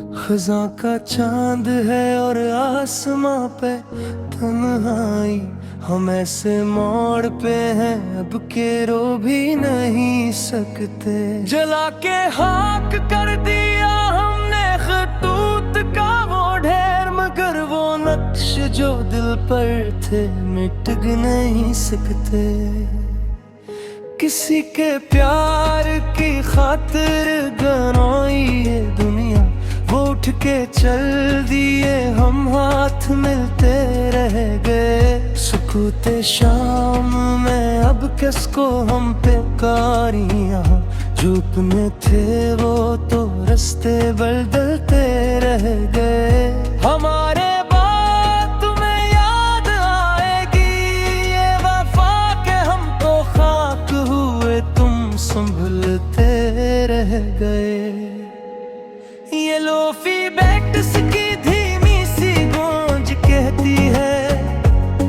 खज़ां का चांद है और आसमां पे तन्हाई। हम ऐसे मोड़ पे हैं अब के रो भी नहीं सकते। जला के खाक कर दिया हमने खतूत का वो ढेर, मगर वो नक्श जो दिल पर थे मिट नहीं सकते। किसी के प्यार की खातिर गनोई ये दुनिया, वो उठ के चल दिए हम हाथ मिलते रह गए। सुकूते शाम में अब किसको हम पे कारियां, जो अपने थे वो तो रास्ते बदलते रह गए। हमारे बात तुम्हें याद आएगी ये वफा के हम तो खाक हुए, तुम संभलते रह गए। ये लोफी बैट्स की धीमी सी गूंज कहती है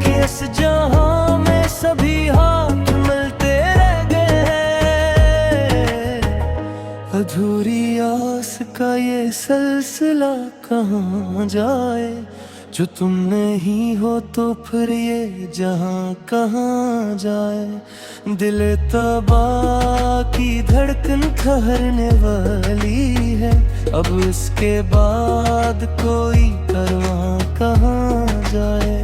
कि इस जहां में सभी हाथ मिलते रह गए हैं। अधूरी आस का ये सिलसिला कहाँ जाए, जो तुम नहीं हो तो फिर ये जहां कहाँ जाए। दिल तबा की धड़कन ठहरने वाली है, अब इसके बाद कोई परवाह कहाँ जाए।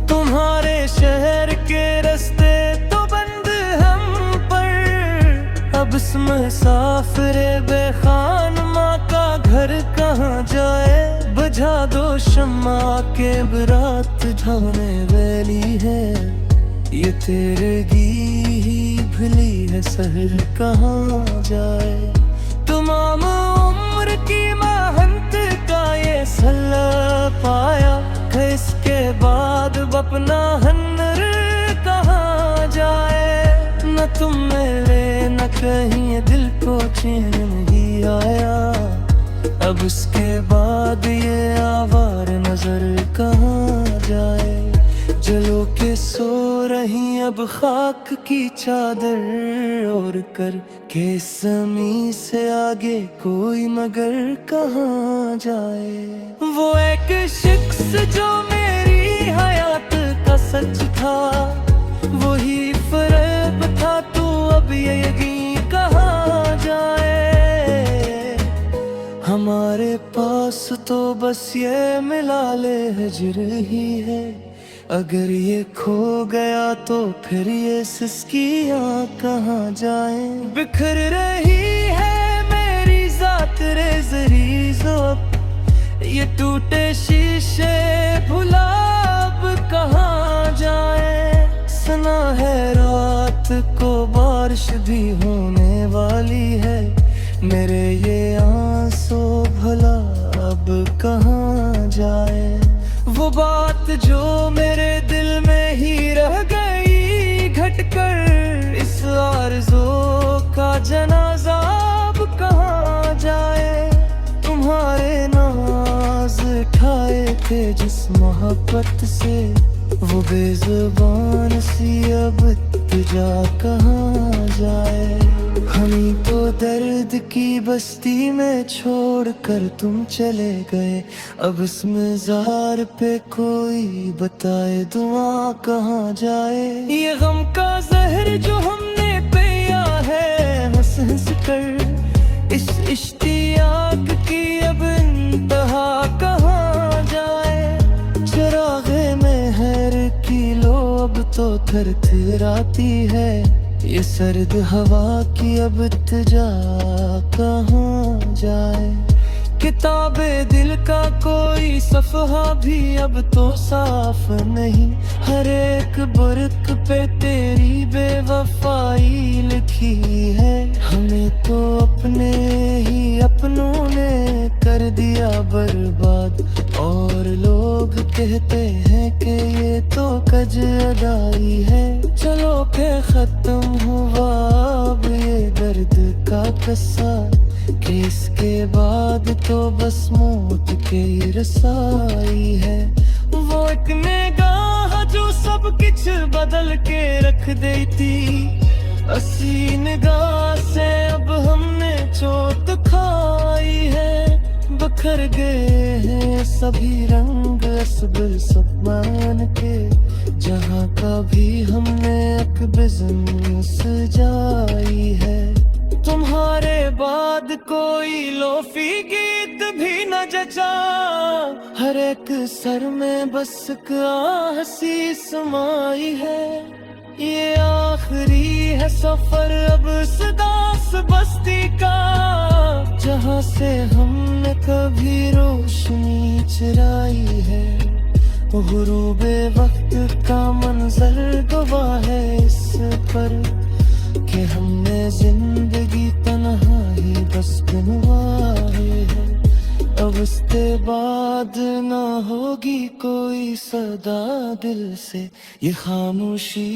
तुम्हारे शहर के रास्ते तो बंद हम पर, अब इस मुसाफिरे बेखानमा का घर कहाँ जाए। बुझा दो शम्मा के बरात ढाने वाली है, ये तेरे ही भली है शहर कहाँ जाए। तमाम उम्र की मेहनत का ये सला पाया, इसके बाद अपना हन्नर कहाँ जाए। न तुम मिले न कहीं दिल को चैन नहीं आया, अब उसके बाद ये आवार नजर कहाँ जाए। जलो के सो रही अब खाक की चादर ओढ़ कर, के समी से आगे कोई मगर कहाँ जाए। वो एक शख्स जो मेरी हयात का सच था, वही फरेब था, तू अब ये यकीन कहाँ जाए। हमारे पास तो बस ये मिलाले हिजर ही है, अगर ये खो गया तो फिर ये सिस्कियाँ कहाँ जाए। बिखर रही है मेरी जात रे ज़रीज़ो, ये टूटे शीशे भुला अब कहाँ जाए। सुना है रात को बारिश भी होने वाली है, मेरे ये आंसू भला अब कहाँ जाए। वो बात जो मेरे दिल में ही रह गई घटकर, इस आरज़ू का जनाजा अब कहाँ जाए। तुम्हारे नाज ठाए थे जिस मोहब्बत से, वो बेज़ुबान सी अब तुझा कहाँ जाए। हमी तो दर्द की बस्ती में छोड़ कर तुम चले गए, अब इस मज़ार पे कोई बताए दुआ कहाँ जाए। ये गम का जहर जो हमने पिया है हंस हंस कर, इस इश्तियाक की अब इंतहा कहाँ जाए। चरागे में हर की लो अब तो थरथराती है, ये सर्द हवा की अब इत्तेजा कहाँ जाए। किताबे दिल का कोई सफ़हा भी अब तो साफ नहीं, हर एक बुर्क पे तेरी बेवफाई लिखी है। हमें तो अपने ही अपनों ने कर दिया बर्बाद, और लोग कहते हैं कि ये तो कज अदाई है। चलो के खत्म हुआ अब ये दर्द का किस्सा, कि इसके बाद तो बस मौत की रसाई है। वो एक निगाह जो सब कुछ बदल के रख देती, असी निगाह से अब हमने चोट खाई है। बखर गए हैं सभी रंग असबर सपमान के। जहाँ का भी हमने एक बिजनेस सजाई है। तुम्हारे बाद कोई लोफी गीत भी न जचा। हर एक सर में बस एक हंसी समाई है। ये आखिरी है सफर अब इस दास बस्ती का। जहाँ से हमने कभी रोशनी चुराई है। गुरूबे वक्त का मंजर गवाह है इस पर कि हमने जिंदगी तन्हाई बस गिनवाई है। अब इसके बाद ना होगी कोई सदा दिल से। ये खामोशी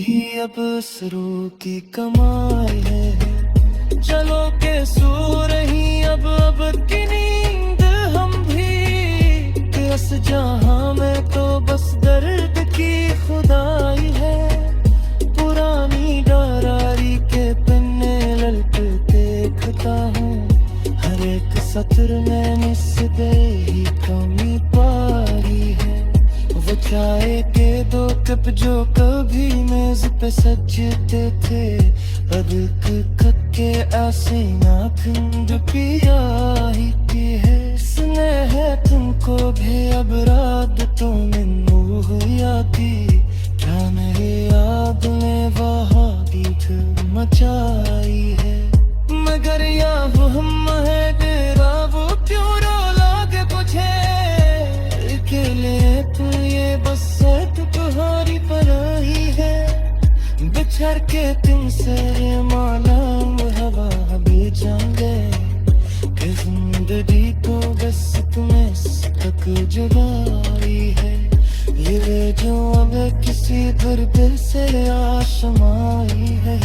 ही अब सरू की कमाई है। चलो के सो रही अब की नींद हम भी। कि इस जहां में तो बस दर्द की खुदाई है। पुरानी डरारी के पन्ने ललटे देखता हूँ। हर एक सत्र में निस्बे ही कमी पारी है। वो चाय के दो कप जो कभी मेज पे सजते थे। अब के ऐसे नाखून पिया ही की है। स्नेह तुमको भी अब रात तो मोह यादी। क्या मेरे याद में वहाँ गीत मचाई है। मगर या वो हम है तेरा वो प्योरो लागे मुझे। अकेले तू ये बस तो तुम्हारी पराही है। बिछड़ के तुमसे मालूम हवा भी जाएंगे। कि जिंदगी को बस तुम्हें तक जुदाई है। ये जो अब किसी दर्द से आशमाई है।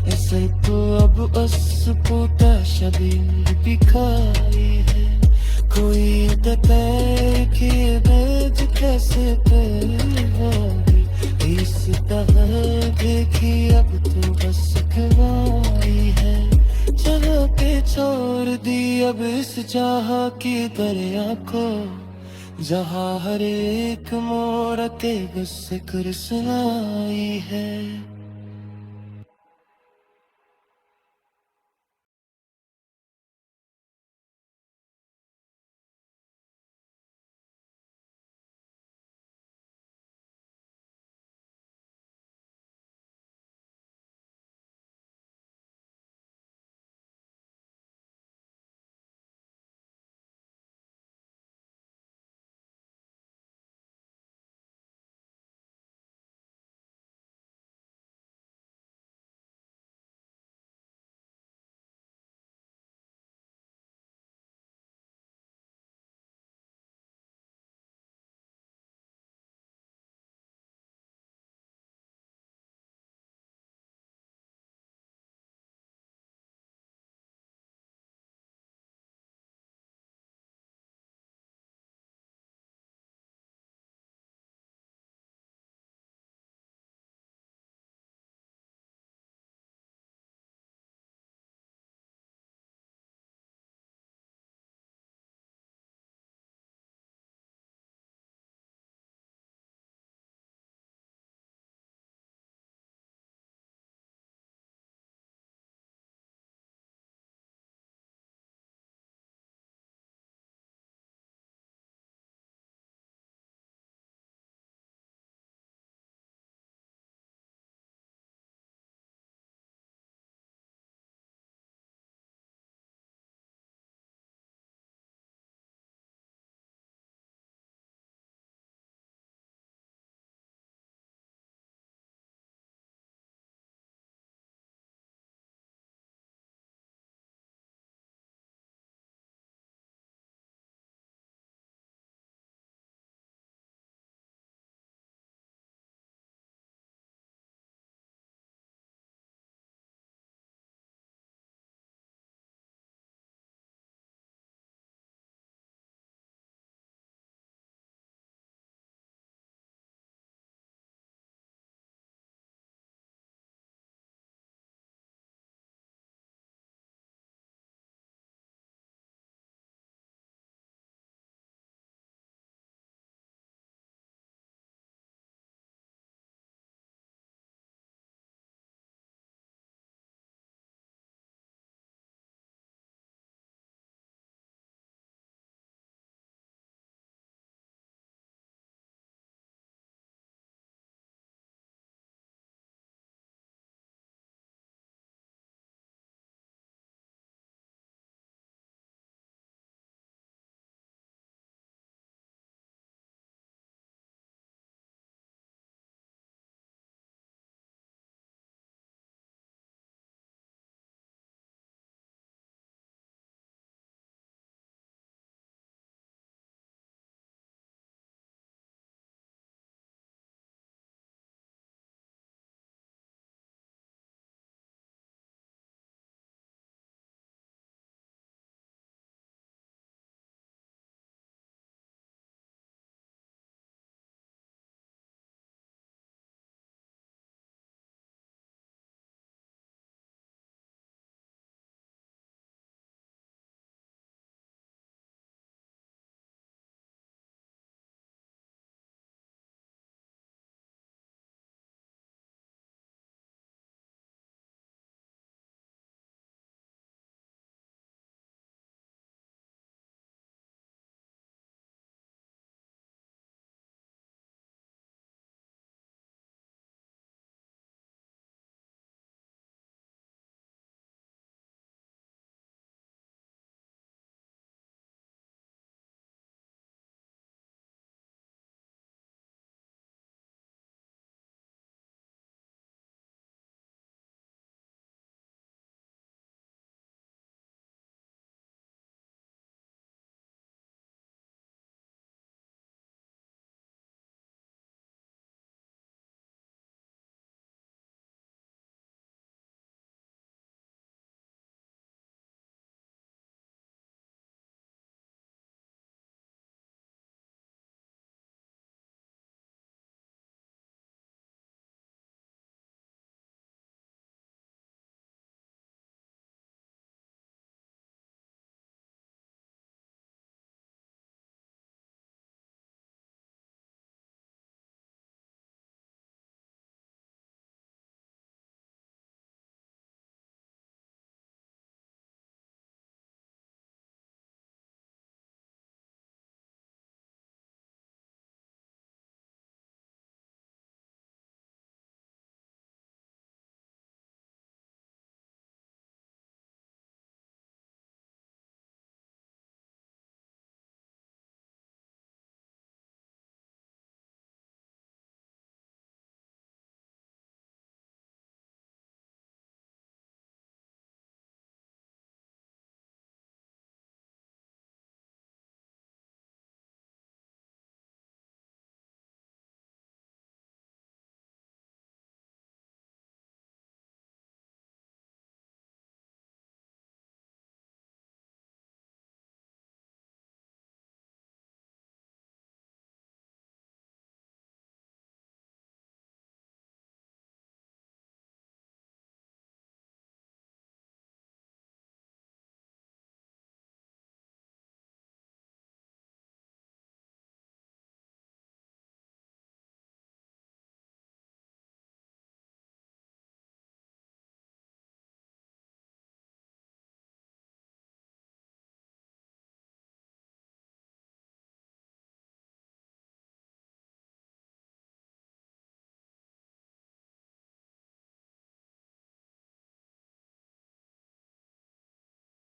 ऐसे तो अब उसको तशबीह दिखाई है। कोई दे के बेज कैसे होगी। इस तरह देखी अब तो बस खवाई है। चलो के छोड़ दी अब इस चाह की दरिया को। जहाँ हर एक मोड़ के गुस्से कर सुनाई है।